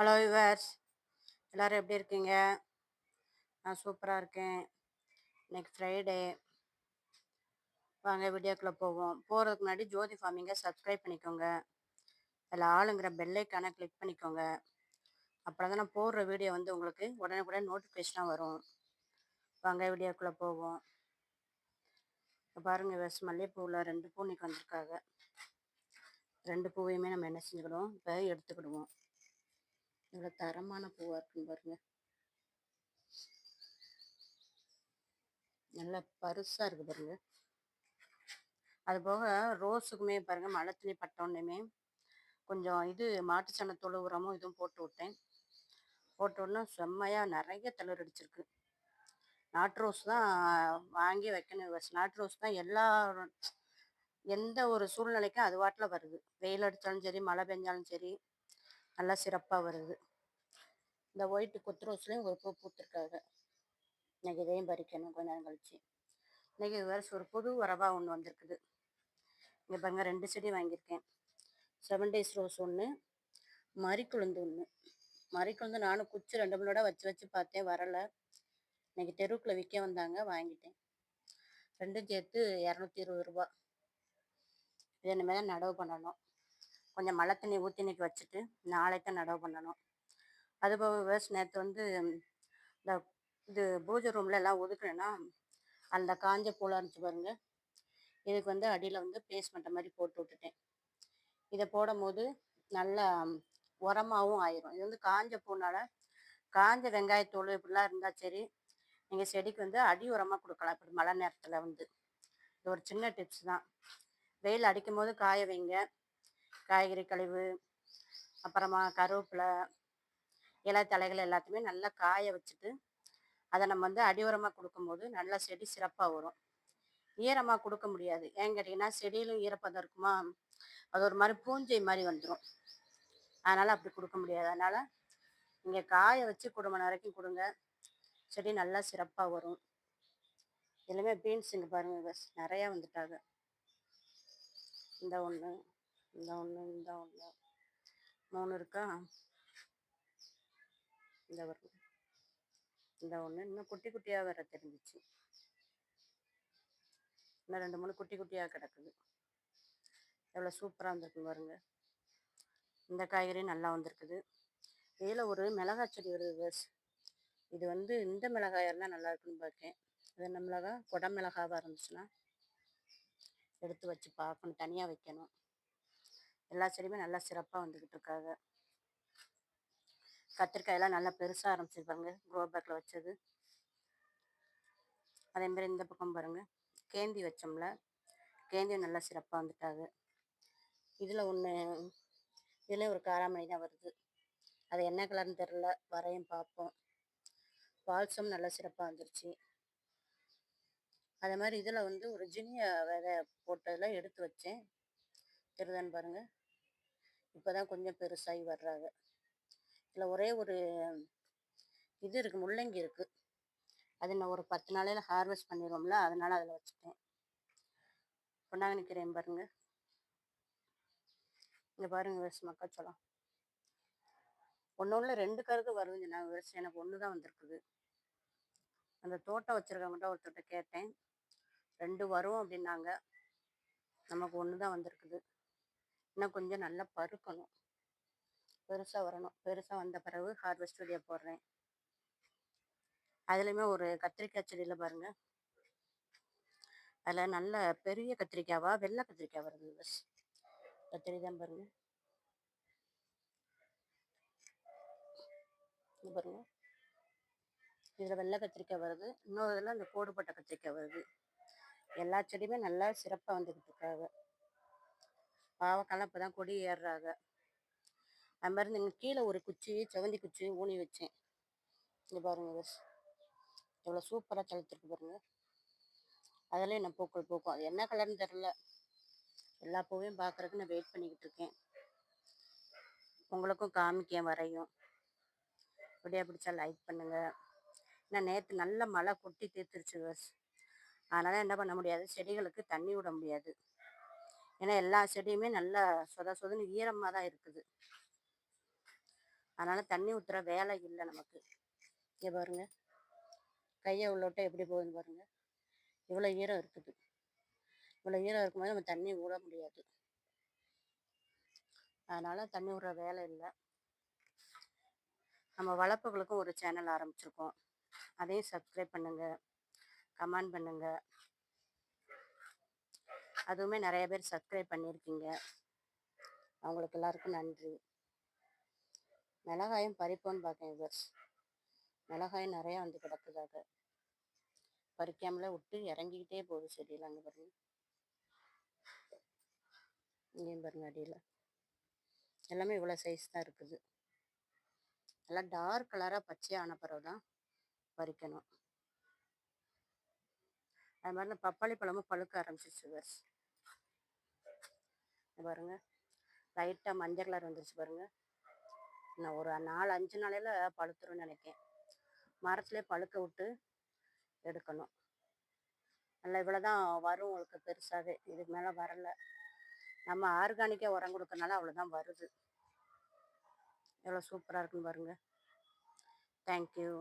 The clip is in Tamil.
ஹலோ யுவர்ஸ், எல்லோரும் எப்படி இருக்கீங்க? நான் சூப்பராக இருக்கேன். இன்னைக்கு ஃப்ரைடே. வாங்க வீடியோக்குள்ளே போவோம். போகிறதுக்கு முன்னாடி ஜோதி ஃபார்மிங்கை சப்ஸ்கிரைப் பண்ணிக்கோங்க. அதில் ஆளுங்கிற பெல்லைக்கான கிளிக் பண்ணிக்கோங்க. அப்புறம் தான் நான் போடுற வீடியோ வந்து உங்களுக்கு உடனே நோட்டிஃபிகேஷனாக வரும். வாங்க வீடியோக்குள்ளே போவோம். இப்போ பாருங்கள் யுவர்ஸ், மல்லிகைப்பூவில் 2 பூ இன்னைக்கு வந்திருக்காங்க. 2 பூவையுமே நம்ம என்ன செஞ்சுக்கிடுவோம், இப்போ எடுத்துக்கிடுவோம். இவ்வளோ தரமான பூவாக இருக்குன்னு பாருங்கள். நல்லா பருசாக இருக்குது பாருங்கள். அதுபோக ரோஸுக்குமே பாருங்கள், மழை தண்ணி பட்டோன்னையுமே கொஞ்சம் மாட்டு சாணத்தோட உரமும் இதுவும் போட்டு விட்டேன். போட்டோன்னா செம்மையாக நிறைய தளிர் அடிச்சிருக்கு. நாட்டு ரோஸ் தான் வாங்கி வைக்கணும். நாட்டு ரோஸ் தான் எந்த ஒரு சூழ்நிலைக்கும் அது வாட்டில் வருது. வெயில் அடித்தாலும் சரி, மழை பெஞ்சாலும் சரி, நல்லா சிறப்பாக வருது. இந்த ஒயிட்டு கொத்து ரோஸ்லேயும் ஒரு பூ பூத்துருக்காங்க. இன்னைக்கு இதையும் பறிக்கணும் கொஞ்ச நேரம் கழிச்சு. இன்னைக்கு ஒரு புது வரவாக ஒன்று வந்திருக்குது. இங்கே பாருங்க, 2 செடி வாங்கியிருக்கேன். 7 டேஸ் ரோஸ் ஒன்று, மறிக்குழுந்து ஒன்று. மறிக்குழுந்து நானும் குச்சி 2 மூணோட வச்சு பார்த்தேன், வரலை. இன்னைக்கு தெருவுக்குள்ள விற்க வந்தாங்க, வாங்கிட்டேன். 2 சேர்த்து 220 ரூபா. இதை இனிமேல் தான் நடவு பண்ணணும். கொஞ்சம் மழை தண்ணி ஊற்றி இன்னைக்கு வச்சுட்டு நாளைக்கு நடவு பண்ணணும். அதுபோக நேற்று இந்த பூஜை ரூமில் எல்லாம் ஒதுக்குனேன்னா அந்த காஞ்ச பூலாக இருந்துச்சு பாருங்க. இதுக்கு அடியில் பேஸ்மெண்ட் மாதிரி போட்டு விட்டுட்டேன். இதை போடும் போது நல்லா உரமாகவும் ஆயிரும். இது காஞ்ச பூனால காஞ்ச வெங்காயத்தூள் இப்படிலாம் இருந்தால் சரி, நீங்கள் செடிக்கு அடி உரமாக கொடுக்கலாம். இப்படி மழை நேரத்தில் இது ஒரு சின்ன டிப்ஸ் தான். வெயில் அடிக்கும் போது காய வைங்க. காய்கறி கழிவு, அப்புறமா கருவேப்பிலை, இலை தலைகள் எல்லாத்தையுமே நல்லா காய வச்சுட்டு அதை நம்ம அடி உரமாக கொடுக்கும்போது நல்லா செடி சிறப்பாக வரும். ஈரமாக கொடுக்க முடியாது. ஏன்னு கேட்டிங்கன்னா செடியிலும் ஈரப்பதம் இருக்குமா, அது ஒரு மாதிரி பூஞ்சை மாதிரி வந்துடும். அதனால் அப்படி கொடுக்க முடியாது. அதனால் நீங்கள் காய வச்சு குடும்பம் வரைக்கும் கொடுங்க, செடி நல்லா சிறப்பாக வரும். எல்லாமே பீன்ஸ் இங்கே பாருங்கள், நிறையா வந்துட்டாங்க. இந்த ஒன்று, இந்த ஒன்று, இந்த ஒன்று, 3 இருக்கா. இந்த ஒன்று, இந்த ஒன்று இன்னும் குட்டி குட்டியாக வேற தெரிஞ்சிச்சு. இன்னும் 2 3 குட்டி குட்டியாக கிடக்குது. எவ்வளோ சூப்பராக வந்திருக்கு பாருங்க. இந்த காய்கறி நல்லா வந்திருக்குது. இதில் ஒரு மிளகாய் செடி வருது. இது இந்த மிளகாய் இருந்தால் நல்லா இருக்குன்னு பார்க்கேன். அது என்ன மிளகாய், குடை மிளகாவாக இருந்துச்சுன்னா எடுத்து வச்சு பார்க்கணும், தனியாக வைக்கணும். எல்லா செடியுமே நல்லா சிறப்பாக வந்துக்கிட்டு இருக்காங்க. கத்திரிக்காயெல்லாம் நல்லா பெருசாக ஆரம்பிச்சிருப்பாங்க, க்ரோ பேக்கில் வச்சது. அதேமாதிரி இந்த பக்கம் பாருங்கள், கேந்தி வச்சோம்ல, கேந்தியும் நல்லா சிறப்பாக வந்துட்டாங்க. இதில் ஒன்று, இதில் ஒரு காராமணி தான் வருது. அது என்ன கலர்னு தெரில, வரையும் பார்ப்போம். பால்சம் நல்லா சிறப்பாக வந்துருச்சு. அதே மாதிரி இதில் ஒரு ஜினியா விதை போட்டதில் எடுத்து வச்சேன். தெரியுதான்னு பாருங்கள். இப்போ தான் கொஞ்சம் பெருசாகி வர்றாங்க. இதில் ஒரே ஒரு இது இருக்குது, முள்ளங்கி இருக்குது. அது நான் ஒரு 10 நாளையில் ஹார்வெஸ்ட் பண்ணிடுவோம்ல, அதனால் அதில் வச்சுட்டேன். கொண்டாங்க நிற்கிறேன் பாருங்கள். இங்கே பாருங்கள் மக்காச்சோளம். ஒன்று 2 கருது வருதுங்க. நான் எனக்கு 1 தான் வந்திருக்குது. அந்த தோட்டம் வச்சுருக்கவங்கள்ட்ட ஒருத்தர்கிட்ட கேட்டேன், 2 வரும் அப்படின்னாங்க. நமக்கு 1 தான் வந்திருக்குது. இன்னும் கொஞ்சம் நல்லா பருக்கணும், பெருசாக வரணும். பெருசாக வந்த பிறகு ஹார்வெஸ்ட் வீடியோ போடுறேன். அதுலேயுமே ஒரு கத்திரிக்காய் செடியில் பாருங்கள், அதில் நல்ல பெரிய கத்திரிக்காவா வெள்ளை கத்திரிக்காய் வருது. கத்திரி தான் பாருங்கள். இது பாருங்கள், இதில் வெள்ளை கத்திரிக்காய் வருது. இன்னொரு இதில் அந்த கோடுபட்ட கத்திரிக்காய் வருது. எல்லா செடியுமே நல்லா சிறப்பாக வந்துக்கிட்டு இருக்காங்க. பாவக்காலாம் இப்போ தான் கொடி ஏறுறாங்க. அது மாதிரி இங்கே கீழே ஒரு குச்சி, செவந்தி குச்சி ஊனி வச்சேன். இங்கே பாருங்கள், எவ்வளோ சூப்பராக தழுத்துருக்கு பாருங்கள். அதில் என்ன பூக்கள் பூக்கும். அது என்ன கலர்னு தெரில. எல்லா பூவையும் பார்க்குறதுக்கு நான் வெயிட் பண்ணிக்கிட்டு இருக்கேன். உங்களுக்கும் காமிக்கேன், வரையும். வீடியோ பிடிச்சா லைக் பண்ணுங்கள். ஏன்னா நேற்று நல்ல மழை கொட்டி தீர்த்துருச்சு. அதனால் என்ன பண்ண முடியாது, செடிகளுக்கு தண்ணி விட முடியாது. ஏன்னா எல்லா செடியுமே நல்லா சொதன்னு ஈரமாக தான் இருக்குது. அதனால் தண்ணி ஊற்றுற வேலை இல்லை நமக்கு. இங்கே பாருங்க, கையை உள்ளோட்ட எப்படி போகுதுன்னு பாருங்க. இவ்வளோ ஈரம் இருக்குது. இவ்வளோ ஈரம் இருக்கும்போது நம்ம தண்ணி ஊற முடியாது. அதனால் தண்ணி விடுற வேலை இல்லை. நம்ம வளர்ப்புகளுக்கும் ஒரு சேனல் ஆரம்பிச்சிருக்கோம். அதையும் சப்ஸ்கிரைப் பண்ணுங்கள், கமெண்ட் பண்ணுங்கள். அதுவுமே நிறைய பேர் சப்ஸ்கிரைப் பண்ணியிருக்கீங்க. அவங்களுக்கு எல்லாருக்கும் நன்றி. மிளகாயும் பறிப்போன்னு பார்க்கேன் விவர்ஸ். மிளகாயும் நிறையா வந்து கிடக்குதாக. பறிக்காமலே விட்டு இறங்கிக்கிட்டே போகுது செடியில். அங்கே பாருங்க, இங்கேயும் பாருங்க, அடியில் எல்லாமே இவ்வளோ சைஸ் தான் இருக்குது. எல்லாம் டார்க் கலராக பச்சையான பிறகு தான் பறிக்கணும். அது மாதிரி இந்த பப்பாளி பழமும் பழுக்க ஆரம்பிச்சிச்சு விவர்ஸ். பாருங்க, லைட்டாக மஞ்சள் கலர் வந்துருச்சு பாருங்க. நான் ஒரு 4-5 நாளையில் பழுத்துருன்னு நினைக்கேன். மரத்துலேயே பழுக்க விட்டு எடுக்கணும். நல்லா இவ்வளோ தான் வரும் உங்களுக்கு பெருசாகவே. இதுக்கு மேலே வரலை. நம்ம ஆர்கானிக்காக உரம் கொடுக்கறனால அவ்வளோதான் வருது. எவ்வளோ சூப்பராக இருக்குன்னு பாருங்கள். தேங்க்யூ.